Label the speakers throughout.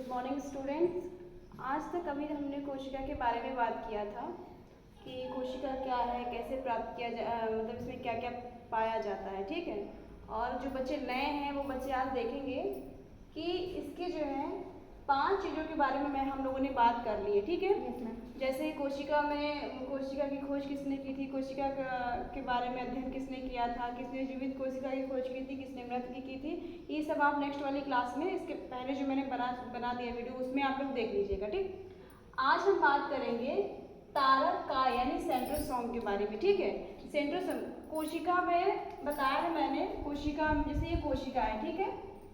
Speaker 1: Morning students. आज तक अभी हमने कोशिका के बारे में बात किया था कि कोशिका क्या है, कैसे प्राप्त किया मतलब इसमें क्या क्या पाया जाता है, ठीक है। और जो बच्चे नए हैं वो बच्चे आज देखेंगे कि इसके जो है 5 चीज़ों के बारे में हम लोगों ने बात कर ली है, ठीक है। जैसे कोशिका की खोज किसने की थी, कोशिका के बारे में अध्ययन किसने किया था, किसने जीवित कोशिका की खोज की थी, किसने मृत की थी। ये सब आप नेक्स्ट वाली क्लास में, इसके पहले जो मैंने बना दिया वीडियो, उसमें आप लोग देख लीजिएगा, ठीक। आज हम बात करेंगे तारक का यानी सेंट्रोसोम के बारे में, ठीक है। सेंट्रोसोम कोशिका में बताया है मैंने, कोशिका जैसे ये कोशिका है, ठीक है,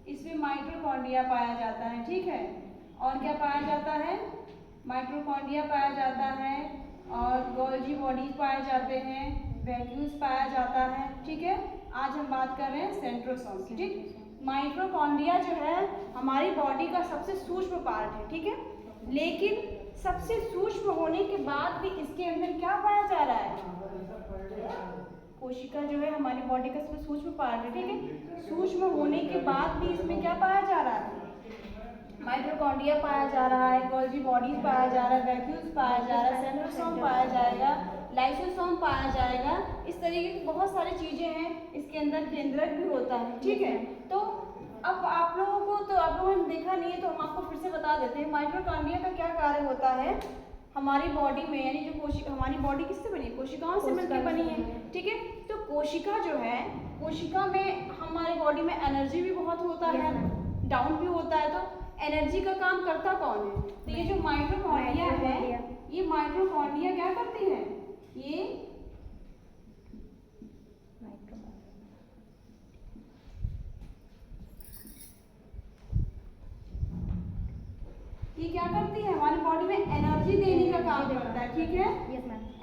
Speaker 1: इसमें माइटोकॉन्ड्रिया पाया जाता है, ठीक है। और क्या पाया जाता है, माइटोकॉन्ड्रिया पाया जाता है, और गोल्जी बॉडीज पाए जाते हैं, वैक्यूल्स पाया जाता है, ठीक है। आज हम बात कर रहे हैं सेंट्रोसोम की, ठीक। माइटोकॉन्ड्रिया जो है हमारी बॉडी का सबसे सूक्ष्म पार्ट है, ठीक है। लेकिन सबसे सूक्ष्म होने के बाद भी इसके अंदर क्या पाया जा रहा है, कोशिका जो है हमारी बॉडी का सबसे सूक्ष्म पार्ट है, ठीक है। सूक्ष्म होने के बाद भी इसमें क्या पाया जा रहा है, माइटोकॉन्ड्रिया पाया जा रहा है, गोल्जी बॉडीज पाया जा रहा है, वैक्यूल्स पाया जा रहा है, सेंट्रोसोम पाया जाएगा, लाइसोसोम पाया जाएगा। इस तरीके की बहुत सारी चीजें हैं, इसके अंदर केंद्रक भी होता है, ठीक है। तो अब आप लोगों ने देखा नहीं है तो हम आपको फिर से बता देते हैं। माइटोकॉन्ड्रिया का क्या कार्य होता है हमारी बॉडी में, यानी जो कोशिका, हमारी बॉडी किससे बनी है, कोशिकाओं से मिलकर बनी है, ठीक है। तो कोशिका जो है, कोशिका में हमारी बॉडी में एनर्जी भी बहुत होता है, डाउन भी होता है। तो एनर्जी का काम करता कौन है, तो ये जो माइटोकॉन्ड्रिया है, ये माइटोकॉन्ड्रिया क्या करती है, ये क्या करती है, हमारी बॉडी में एनर्जी देने का काम करता है, ठीक है।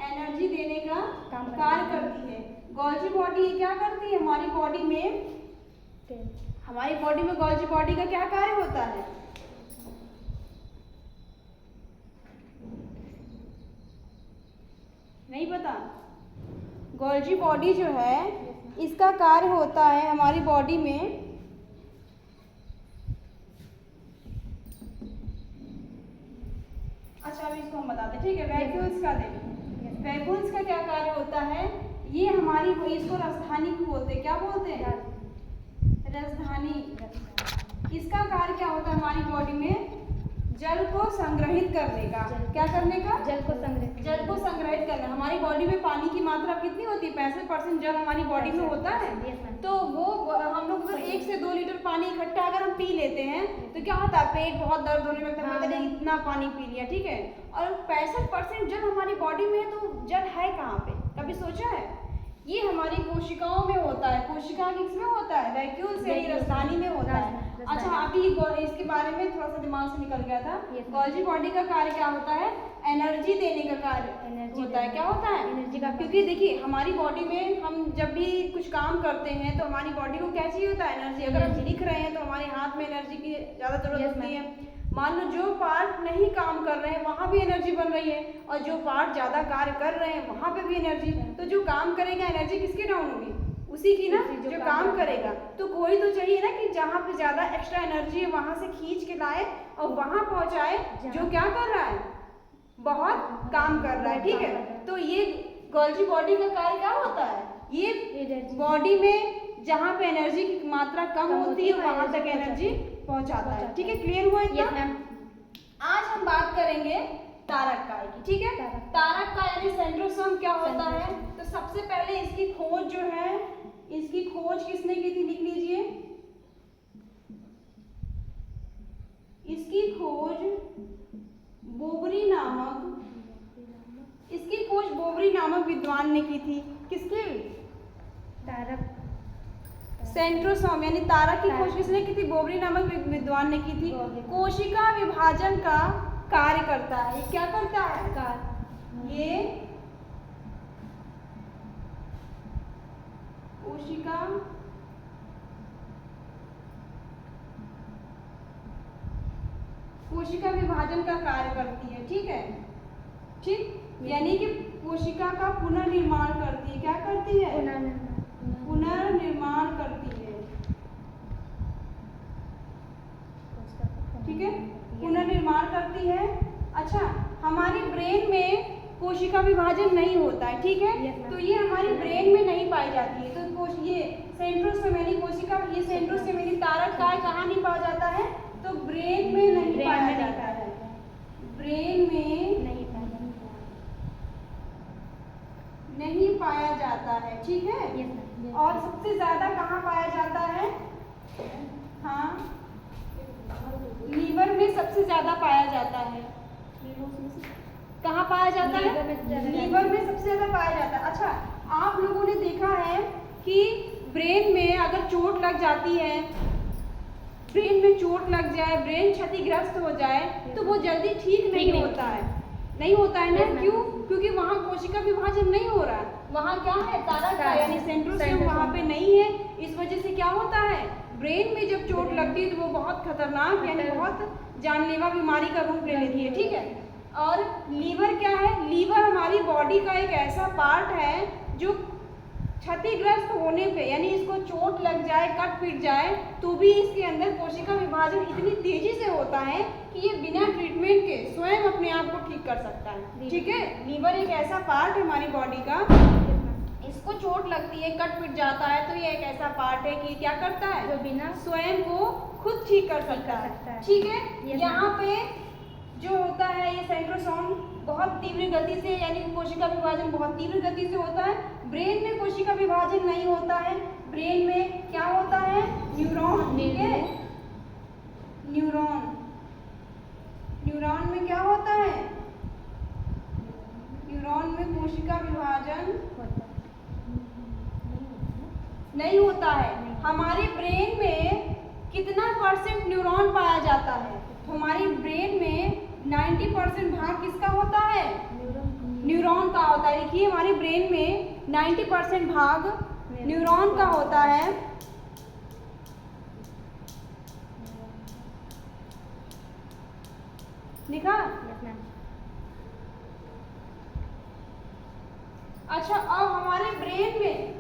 Speaker 1: एनर्जी देने का कार्य करती है। गोल्जी बॉडी ये क्या करती है, हमारी बॉडी में गोल्जी बॉडी का क्या कार्य होता है, नहीं पता। गोल्जी बॉडी जो है इसका कार्य होता है हमारी बॉडी में, अच्छा अभी इसको हम बताते हैं, ठीक है। वैक्यूल्स का देखिए, वैक्यूल्स का क्या कार्य होता है, ये हमारी, इसको राजधानी भी बोलते हैं, क्या बोलते हैं, राजधानी। इसका कार्य क्या होता है हमारी बॉडी में, जल को संग्रहित करने का, क्या करने का, जल को संग्रहित करना। हमारी बॉडी में पानी की मात्रा कितनी होती है, 65% जल हमारी बॉडी में होता है। तो वो हम लोग अगर 1 से 2 लीटर पानी इकट्ठा अगर हम पी लेते हैं तो क्या होता है, पेट बहुत दर्द होने लगता है, मतलब इतना पानी पी लिया, ठीक है। और 65% जल हमारी बॉडी में है, तो जल है कहाँ पे, कभी सोचा है, ये हमारी कोशिकाओं में होता है। कोशिका किसमें होता है, वैक्यूल से, राजधानी में होता है। अच्छा अभी इसके बारे में थोड़ा सा दिमाग से निकल गया था। गोल्जी बॉडी का कार्य क्या होता है, एनर्जी देने का कार्य होता है। क्या होता है, एनर्जी का। क्योंकि देखिए हमारी बॉडी में हम जब भी कुछ काम करते हैं तो हमारी बॉडी को क्या चाहिए होता है, एनर्जी। अगर हम लिख रहे हैं तो हमारे हाथ में एनर्जी की ज़्यादा जरूरत होती है। मान लो जो पार्ट नहीं काम कर रहे हैं वहाँ भी एनर्जी बन रही है, और जो पार्ट ज़्यादा कार्य कर रहे हैं वहाँ पे भी एनर्जी। तो जो काम करेगा एनर्जी किसकी डाउन होगी, उसी की ना, जो काम करेगा। तो कोई तो चाहिए ना कि जहाँ पे ज़्यादा एक्स्ट्रा एनर्जी है वहाँ से खींच के लाए और वहाँ पहुँचाए जो क्या कर रहा है, बहुत काम कर रहा है, ठीक है। तो ये गोल्जी बॉडी का कार्य क्या होता है, ये बॉडी में जहाँ पे एनर्जी की मात्रा कम होती है वहाँ तक एनर्जी पहुँचाता है, ठीक है। क्लियर हुआ इतना। आज हम बात करेंगे तारक काय की, ठीक है। तारक काय यानी सेंट्रोसोम क्या होता है, तो सबसे पहले इसकी खोज जो है, इसकी खोज किसने की थी, लिख लीजिए। इसकी खोज बोबरी नामक विद्वान ने की थी। किसकी, तारक, सेंट्रोसोम यानी तारक की खोज किसने की थी, बोबरी नामक विद्वान ने की थी। कोशिका विभाजन का कार्य करता है, ये क्या करता है, ये कोशिका विभाजन का कार्य करती है, ठीक है, ठीक। यानी कि कोशिका का पुनर्निर्माण करती है, क्या करती है, पुनर्निर्माण करती है, ठीक है। कोशिका विभाजन नहीं होता है, ठीक है।
Speaker 2: Yes, ma'am.
Speaker 1: तो ये हमारी ब्रेन में नहीं पाई जाती है। तो ये सेंट्रोसोम कोशिका, ये सेंट्रोसोम तारक काय कहाँ नहीं पाया जाता है? तो ब्रेन में नहीं पाया जाता है, ब्रेन में नहीं पाया जाता है, ठीक है। और सबसे ज्यादा कहाँ पाया जाता है? हाँ, लीवर में सबसे ज्यादा पाया जाता है। कहाँ पाया जाता है? लीवर में सबसे ज्यादा पाया जाता है। अच्छा, आप लोगों ने देखा है कि ब्रेन में अगर चोट लग जाती है, ब्रेन में चोट लग जाए, ब्रेन क्षतिग्रस्त हो जाए, तो वो जल्दी ठीक नहीं होता है, नहीं होता है ना? क्यों? क्योंकि वहाँ कोशिका विभाजन नहीं हो रहा है, वहाँ क्या है? तारक का यानी सेंट्रोसोम वहाँ पे नहीं है। इस वजह से क्या होता है? ब्रेन में जब चोट लगती है तो वो बहुत खतरनाक यानी बहुत जानलेवा बीमारी का रूप ले लेती है, ठीक है। और लीवर क्या है? लीवर हमारी बॉडी का एक ऐसा पार्ट है जो क्षतिग्रस्त होने पे यानी इसको चोट लग जाए, कट पीट जाए, तो भी इसके अंदर कोशिका विभाजन इतनी तेजी से होता है कि ये बिना ट्रीटमेंट के स्वयं अपने आप को ठीक कर सकता है, ठीक है। लीवर एक ऐसा पार्ट है हमारी बॉडी का, इसको चोट लगती है, कट पिट जाता है, तो ये एक ऐसा पार्ट है कि क्या करता है? जो बिना स्वयं को खुद ठीक कर सकता है, ठीक है। यहाँ पे जो होता है ये सेंट्रोसोम बहुत तीव्र गति से यानी कोशिका विभाजन बहुत तीव्र गति से होता है। ब्रेन में कोशिका विभाजन नहीं होता है, ब्रेन में क्या होता है? न्यूरॉन, ठीक है। न्यूरॉन, न्यूरॉन में क्या होता है? न्यूरॉन में कोशिका विभाजन नहीं होता है। हमारे ब्रेन में कितना % न्यूरॉन पाया जाता है? तो हमारी ब्रेन में 90% भाग किसका होता है? न्यूरॉन का होता है। देखिए हमारे ब्रेन में 90% भाग न्यूरॉन का होता है। लिखा? अच्छा, अब हमारे ब्रेन में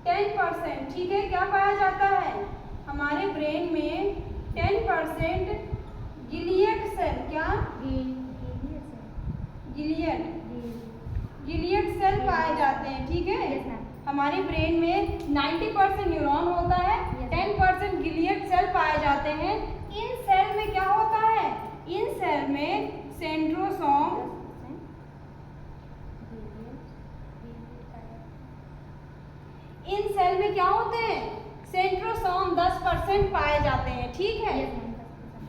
Speaker 1: 10%, ठीक है, क्या पाया जाता है? हमारे ब्रेन में 10% गिलियड सेल, क्या? गिलियड सेल पाए जाते हैं, ठीक है। हमारे ब्रेन में 90% न्यूरॉन होता है, 10% गिलियड सेल पाए जाते हैं। इन सेल में क्या होता है? इन सेल में सेंट्रोसोम, इन सेल में क्या होते हैं? सेंट्रोसोम 10% पाए जाते हैं, ठीक है।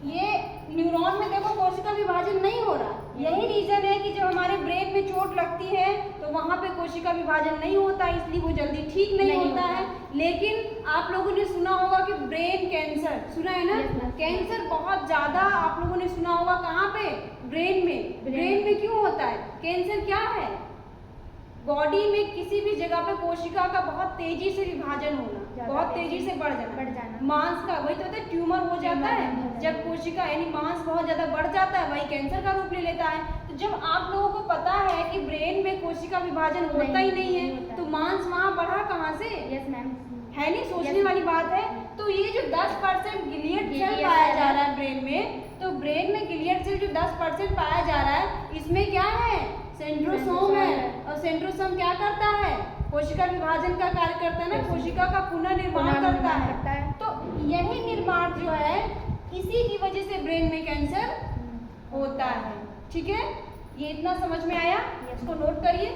Speaker 1: ये न्यूरॉन में देखो कोशिका विभाजन नहीं हो रहा, यही रीजन है कि जब हमारे ब्रेन में चोट लगती है तो वहाँ पे कोशिका विभाजन नहीं होता, इसलिए वो जल्दी ठीक नहीं होता है। लेकिन आप लोगों ने सुना होगा कि ब्रेन कैंसर, सुना है ना? कैंसर बहुत ज्यादा आप लोगों ने सुना होगा, कहाँ पे? ब्रेन में। ब्रेन में क्यों होता है कैंसर? क्या है? बॉडी में किसी भी जगह पे कोशिका का बहुत तेजी से विभाजन होना, बहुत तेजी से बढ़ जाना, मांस का, वही तो होता है ट्यूमर हो जाता है जब कोशिका यानी मांस बहुत ज्यादा बढ़ जाता है, वही कैंसर का रूप ले लेता है। तो जब आप लोगों को पता है कि ब्रेन में कोशिका विभाजन होता ही नहीं है, तो मांस वहाँ बढ़ा कहाँ से? है नहीं, सोचने वाली बात है। तो ये जो 10% गिलियड सेल पाया जा रहा है ब्रेन में, तो ब्रेन में गिलियड सेल जो 10% पाया जा रहा है, इसमें क्या है? सेंट्रोसोम है। और सेंट्रोसोम क्या करता है? कोशिका विभाजन का कार्य करता है ना, कोशिका का पुनर्निर्माण करता है। तो यही निर्माण जो है, इसी की वजह से ब्रेन में कैंसर होता है, ठीक है। ये इतना समझ में आया? इसको नोट करिए।